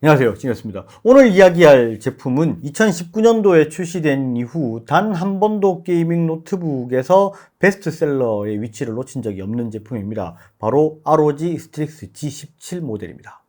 안녕하세요, 진이었습니다. 오늘 이야기할 제품은 2019년도에 출시된 이후 단 한 번도 게이밍 노트북에서 베스트셀러의 위치를 놓친 적이 없는 제품입니다. 바로 ROG 스트릭스 G17 모델입니다.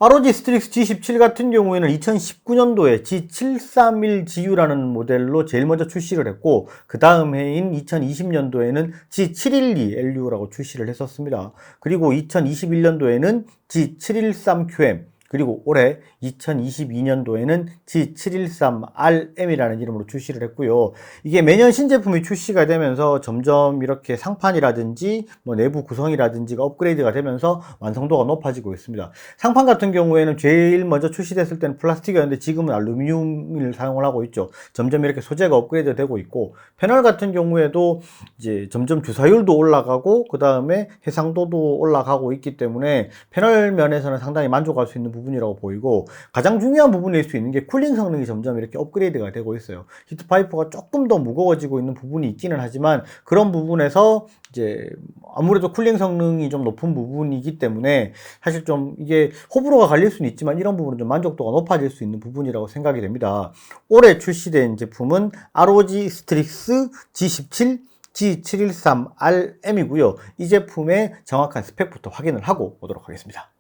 ROG 스트릭스 G17 같은 경우에는 2019년도에 G731GU라는 모델로 제일 먼저 출시를 했고, 그 다음 해인 2020년도에는 G712LU라고 출시를 했었습니다. 그리고 2021년도에는 G713QM, 그리고 올해 2022년도에는 G713RM이라는 이름으로 출시를 했고요. 이게 매년 신제품이 출시가 되면서 점점 이렇게 상판이라든지 내부 구성이라든지가 업그레이드가 되면서 완성도가 높아지고 있습니다. 상판 같은 경우에는 제일 먼저 출시됐을 때는 플라스틱이었는데 지금은 알루미늄을 사용을 하고 있죠. 점점 이렇게 소재가 업그레이드 되고 있고, 패널 같은 경우에도 이제 점점 주사율도 올라가고 그 다음에 해상도도 올라가고 있기 때문에 패널 면에서는 상당히 만족할 수 있는 부분이라고 보이고, 가장 중요한 부분일 수 있는 게 쿨링 성능이 점점 이렇게 업그레이드가 되고 있어요. 히트 파이프가 조금 더 무거워지고 있는 부분이 있기는 하지만, 그런 부분에서 이제 아무래도 쿨링 성능이 좀 높은 부분이기 때문에 사실 좀 이게 호불호가 갈릴 수는 있지만 이런 부분은 좀 만족도가 높아질 수 있는 부분이라고 생각이 됩니다. 올해 출시된 제품은 ROG 스트릭스 G17 G713RM이고요. 이 제품의 정확한 스펙부터 확인을 하고 오도록 하겠습니다.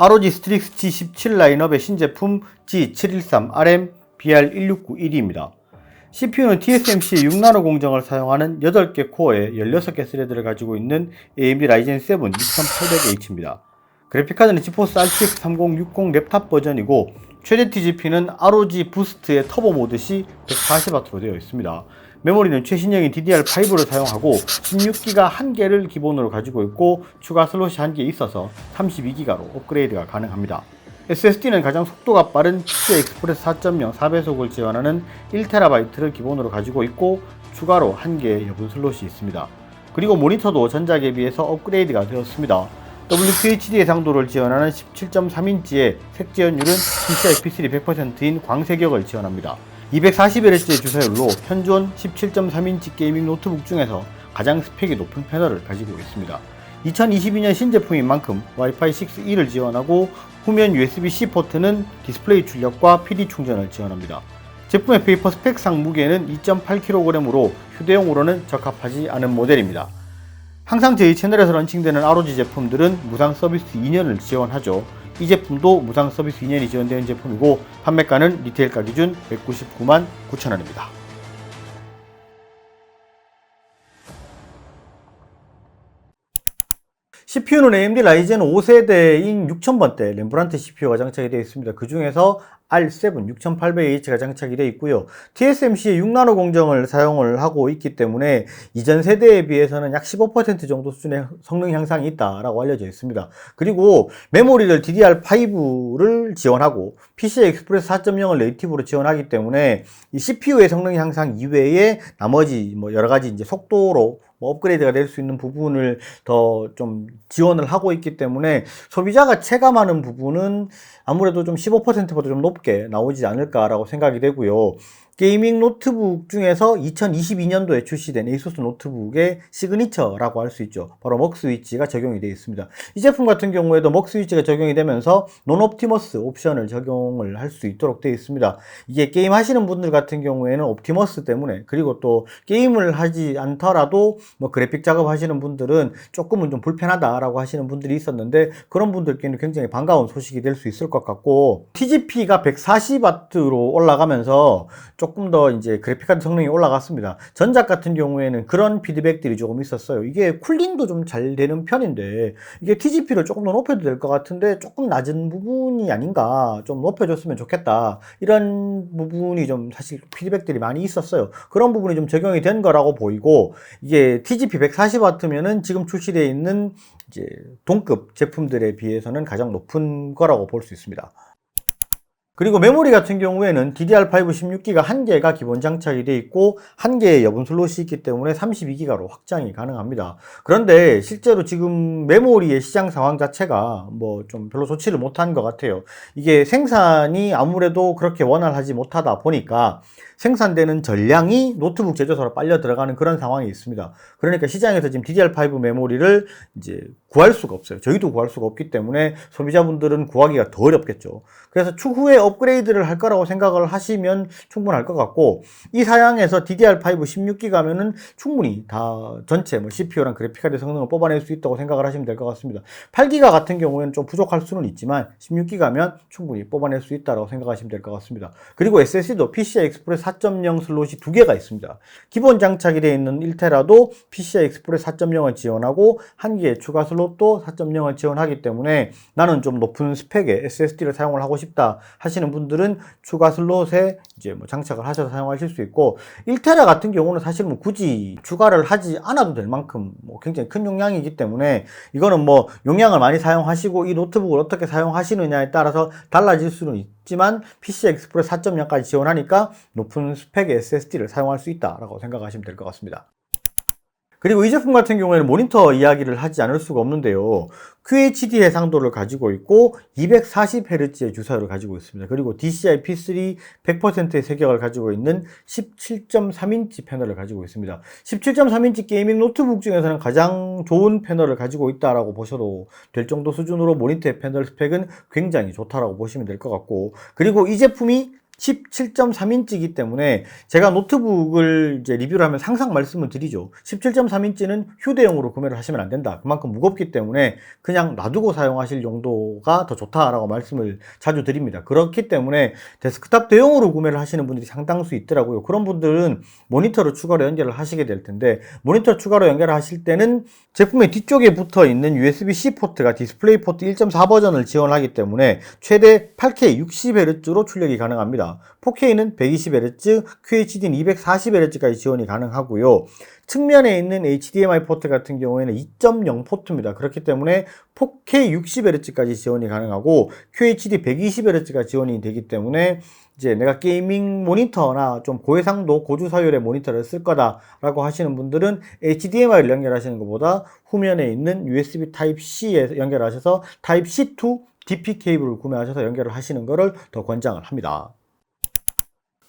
ROG 스트릭스 G17 라인업의 신제품 G713RM BR16912입입니다. CPU는 TSMC의 6나노 공정을 사용하는 8개 코어에 16개 스레드를 가지고 있는 AMD Ryzen 7 2800H입니다. 그래픽카드는 지포스 RTX 3060 랩탑 버전이고, 최대 TGP는 ROG 부스트의 터보 모드 시 140W로 되어 있습니다. 메모리는 최신형인 DDR5를 사용하고 16기가 1개를 기본으로 가지고 있고, 추가 슬롯이 1개 있어서 32기가로 업그레이드가 가능합니다. SSD는 가장 속도가 빠른 PCI Express 4.0 4배속을 지원하는 1TB를 기본으로 가지고 있고, 추가로 1개의 여분 슬롯이 있습니다. 그리고 모니터도 전작에 비해서 업그레이드가 되었습니다. WQHD 해상도를 지원하는 17.3인치의 색지연율은 PCI P3 100%인 광색역을 지원합니다. 240Hz의 주사율로 현존 17.3인치 게이밍 노트북 중에서 가장 스펙이 높은 패널을 가지고 있습니다. 2022년 신제품인 만큼 와이파이 6E를 지원하고, 후면 USB-C 포트는 디스플레이 출력과 PD 충전을 지원합니다. 제품의 페이퍼 스펙상 무게는 2.8kg으로 휴대용으로는 적합하지 않은 모델입니다. 항상 저희 채널에서 런칭되는 ROG 제품들은 무상 서비스 2년을 지원하죠. 이 제품도 무상 서비스 2년이 지원되는 제품이고, 판매가는 리테일가 기준 199만 9천원입니다. CPU는 AMD 라이젠 5세대인 6000번대 램브란트 CPU가 장착이 되어 있습니다. 그 중에서 R7 6800H가 장착이 되어 있고요. TSMC의 6나노 공정을 사용을 하고 있기 때문에 이전 세대에 비해서는 약 15% 정도 수준의 성능 향상이 있다라고 알려져 있습니다. 그리고 메모리를 DDR5를 지원하고 PCI Express 4.0을 네이티브로 지원하기 때문에 이 CPU의 성능 향상 이외에 나머지 여러 가지 이제 속도로 업그레이드가 될 수 있는 부분을 더 좀 지원을 하고 있기 때문에 소비자가 체감하는 부분은 아무래도 좀 15%보다 좀 높게 나오지 않을까라고 생각이 되고요. 게이밍 노트북 중에서 2022년도에 출시된 ASUS 노트북의 시그니처라고 할 수 있죠. 바로 먹 스위치가 적용이 되어 있습니다. 이 제품 같은 경우에도 먹 스위치가 적용이 되면서 논 옵티머스 옵션을 적용을 할 수 있도록 되어 있습니다. 이게 게임 하시는 분들 같은 경우에는 옵티머스 때문에, 그리고 또 게임을 하지 않더라도 그래픽 작업 하시는 분들은 조금은 좀 불편하다라고 하시는 분들이 있었는데, 그런 분들께는 굉장히 반가운 소식이 될 수 있을 것 같고, TGP가 140W로 올라가면서 조금 더 이제 그래픽카드 성능이 올라갔습니다. 전작 같은 경우에는 그런 피드백들이 조금 있었어요. 이게 쿨링도 좀 잘 되는 편인데 이게 TGP를 조금 더 높여도 될 것 같은데 조금 낮은 부분이 아닌가, 좀 높여줬으면 좋겠다, 이런 부분이 좀 사실 피드백들이 많이 있었어요. 그런 부분이 좀 적용이 된 거라고 보이고, 이게 TGP 140W면은 지금 출시되어 있는 이제 동급 제품들에 비해서는 가장 높은 거라고 볼 수 있습니다. 그리고 메모리 같은 경우에는 DDR5 16기가 1개가 기본 장착이 되어 있고 1개의 여분 슬롯이 있기 때문에 32기가로 확장이 가능합니다. 그런데 실제로 지금 메모리의 시장 상황 자체가 뭐 좀 별로 좋지를 못한 것 같아요. 이게 생산이 아무래도 그렇게 원활하지 못하다 보니까 생산되는 전량이 노트북 제조사로 빨려 들어가는 그런 상황이 있습니다. 그러니까 시장에서 지금 DDR5 메모리를 이제 구할 수가 없어요. 저희도 구할 수가 없기 때문에 소비자분들은 구하기가 더 어렵겠죠. 그래서 추후에 업그레이드를 할 거라고 생각을 하시면 충분할 것 같고, 이 사양에서 DDR5 16기가면은 충분히 다 전체 뭐 CPU랑 그래픽카드 성능을 뽑아낼 수 있다고 생각을 하시면 될 것 같습니다. 8기가 같은 경우에는 좀 부족할 수는 있지만 16기가면 충분히 뽑아낼 수 있다고 생각하시면 될 것 같습니다. 그리고 SSD도 PCI Express 4.0 슬롯이 2개가 있습니다. 기본 장착이 되어 있는 1테라도 PCI Express 4.0을 지원하고 1개의 추가 슬롯도 4.0을 지원하기 때문에 나는 좀 높은 스펙의 SSD를 사용을 하고 싶다 하시는 분들은 추가 슬롯에 이제 뭐 장착을 하셔서 사용하실 수 있고, 1테라 같은 경우는 사실 뭐 굳이 추가를 하지 않아도 될 만큼 뭐 굉장히 큰 용량이기 때문에 이거는 뭐 용량을 많이 사용하시고 이 노트북을 어떻게 사용하시느냐에 따라서 달라질 수는 있지만 PCI Express 4.0까지 지원하니까 높은 스펙의 SSD를 사용할 수 있다라고 생각하시면 될 것 같습니다. 그리고 이 제품 같은 경우에는 모니터 이야기를 하지 않을 수가 없는데요. QHD 해상도를 가지고 있고 240Hz의 주사율을 가지고 있습니다. 그리고 DCI P3 100%의 세격을 가지고 있는 17.3인치 패널을 가지고 있습니다. 17.3인치 게이밍 노트북 중에서는 가장 좋은 패널을 가지고 있다라고 보셔도 될 정도 수준으로 모니터의 패널 스펙은 굉장히 좋다라고 보시면 될 것 같고, 그리고 이 제품이 17.3인치이기 때문에 제가 노트북을 이제 리뷰를 하면 항상 말씀을 드리죠. 17.3인치는 휴대용으로 구매를 하시면 안 된다. 그만큼 무겁기 때문에 그냥 놔두고 사용하실 용도가 더 좋다라고 말씀을 자주 드립니다. 그렇기 때문에 데스크탑 대용으로 구매를 하시는 분들이 상당수 있더라고요. 그런 분들은 모니터를 추가로 연결을 하시게 될 텐데, 모니터 추가로 연결을 하실 때는 제품의 뒤쪽에 붙어 있는 USB-C 포트가 디스플레이 포트 1.4 버전을 지원하기 때문에 최대 8K 60Hz로 출력이 가능합니다. 4K는 120Hz, QHD는 240Hz까지 지원이 가능하고요. 측면에 있는 HDMI 포트 같은 경우에는 2.0 포트입니다. 그렇기 때문에 4K 60Hz까지 지원이 가능하고 QHD 120Hz가 지원이 되기 때문에 이제 내가 게이밍 모니터나 좀 고해상도 고주사율의 모니터를 쓸 거다라고 하시는 분들은 HDMI를 연결하시는 것보다 후면에 있는 USB Type-C에 연결하셔서 Type-C to DP 케이블을 구매하셔서 연결을 하시는 것을 더 권장을 합니다.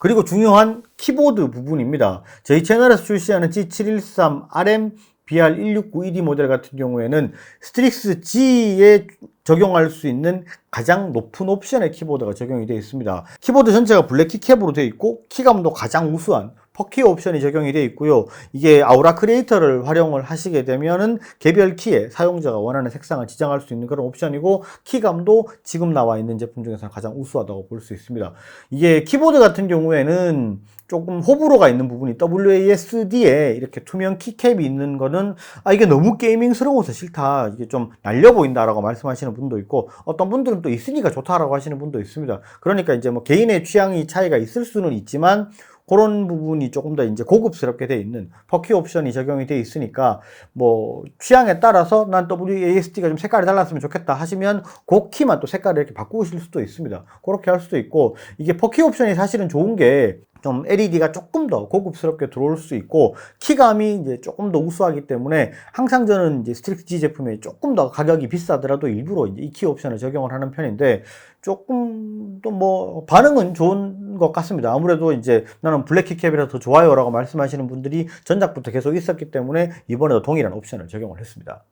그리고 중요한 키보드 부분입니다. 저희 채널에서 출시하는 G713RM BR169ED 모델 같은 경우에는 스트릭스 G에 적용할 수 있는 가장 높은 옵션의 키보드가 적용이 되어 있습니다. 키보드 전체가 블랙 키캡으로 되어 있고 키감도 가장 우수한 퍼키 옵션이 적용이 되어 있고요. 이게 아우라 크리에이터를 활용을 하시게 되면은 개별 키에 사용자가 원하는 색상을 지정할 수 있는 그런 옵션이고, 키감도 지금 나와 있는 제품 중에서 가장 우수하다고 볼 수 있습니다. 이게 키보드 같은 경우에는 조금 호불호가 있는 부분이, WASD에 이렇게 투명 키캡이 있는 거는 이게 너무 게이밍스러워서 싫다, 이게 좀 날려 보인다라고 말씀하시는 분도 있고, 어떤 분들은 또 있으니까 좋다라고 하시는 분도 있습니다. 그러니까 이제 뭐 개인의 취향이 차이가 있을 수는 있지만 그런 부분이 조금 더 이제 고급스럽게 돼 있는 퍼키 옵션이 적용이 돼 있으니까 뭐 취향에 따라서 난 WASD가 좀 색깔이 달랐으면 좋겠다 하시면 그 키만 또 색깔을 이렇게 바꾸실 수도 있습니다. 그렇게 할 수도 있고, 이게 퍼키 옵션이 사실은 좋은 게 좀 LED가 조금 더 고급스럽게 들어올 수 있고 키감이 이제 조금 더 우수하기 때문에 항상 저는 이제 스트릭스 G 제품이 조금 더 가격이 비싸더라도 일부러 이제 이 키 옵션을 적용을 하는 편인데, 조금 또 뭐 반응은 좋은 것 같습니다. 아무래도 이제 나는 블랙 키캡이라 더 좋아요라고 말씀하시는 분들이 전작부터 계속 있었기 때문에 이번에도 동일한 옵션을 적용을 했습니다.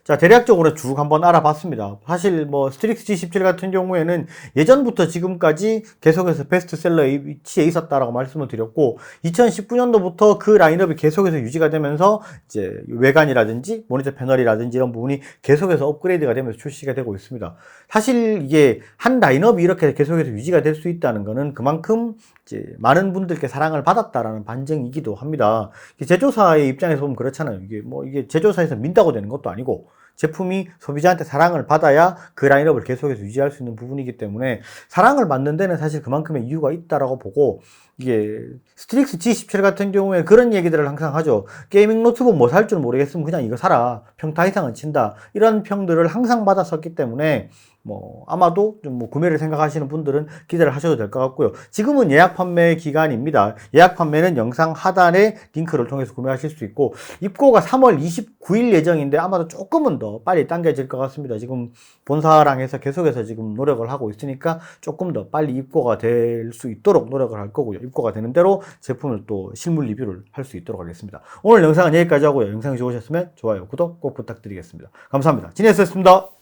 자, 대략적으로 쭉 한번 알아봤습니다. 사실 뭐 스트릭스 G17 같은 경우에는 예전부터 지금까지 계속해서 베스트셀러에 위치해 있었다라고 말씀을 드렸고, 2019년도부터 그 라인업이 계속해서 유지가 되면서 이제 외관이라든지 모니터 패널이라든지 이런 부분이 계속해서 업그레이드가 되면서 출시가 되고 있습니다. 사실 이게 한 라인업이 이렇게 계속해서 유지가 될 수 있다는 거는 그만큼 이제 많은 분들께 사랑을 받았다라는 반증이기도 합니다. 제조사의 입장에서 보면 그렇잖아요. 이게 제조사에서 민다고 되는 것도 아니고 제품이 소비자한테 사랑을 받아야 그 라인업을 계속해서 유지할 수 있는 부분이기 때문에 사랑을 받는 데는 사실 그만큼의 이유가 있다라고 보고, 이게 스트릭스 G17 같은 경우에 그런 얘기들을 항상 하죠. 게이밍 노트북 뭐 살 줄 모르겠으면 그냥 이거 사라. 평타 이상은 친다. 이런 평들을 항상 받았었기 때문에 뭐 아마도 좀 뭐 구매를 생각하시는 분들은 기대를 하셔도 될 것 같고요. 지금은 예약 판매 기간입니다. 예약 판매는 영상 하단에 링크를 통해서 구매하실 수 있고 입고가 3월 29일 예정인데 아마도 조금은 더 빨리 당겨질 것 같습니다. 지금 본사랑 해서 계속해서 지금 노력을 하고 있으니까 조금 더 빨리 입고가 될 수 있도록 노력을 할 거고요. 입고가 되는 대로 제품을 또 실물 리뷰를 할 수 있도록 하겠습니다. 오늘 영상은 여기까지 하고요. 영상이 좋으셨으면 좋아요, 구독 꼭 부탁드리겠습니다. 감사합니다. 진혜였습니다.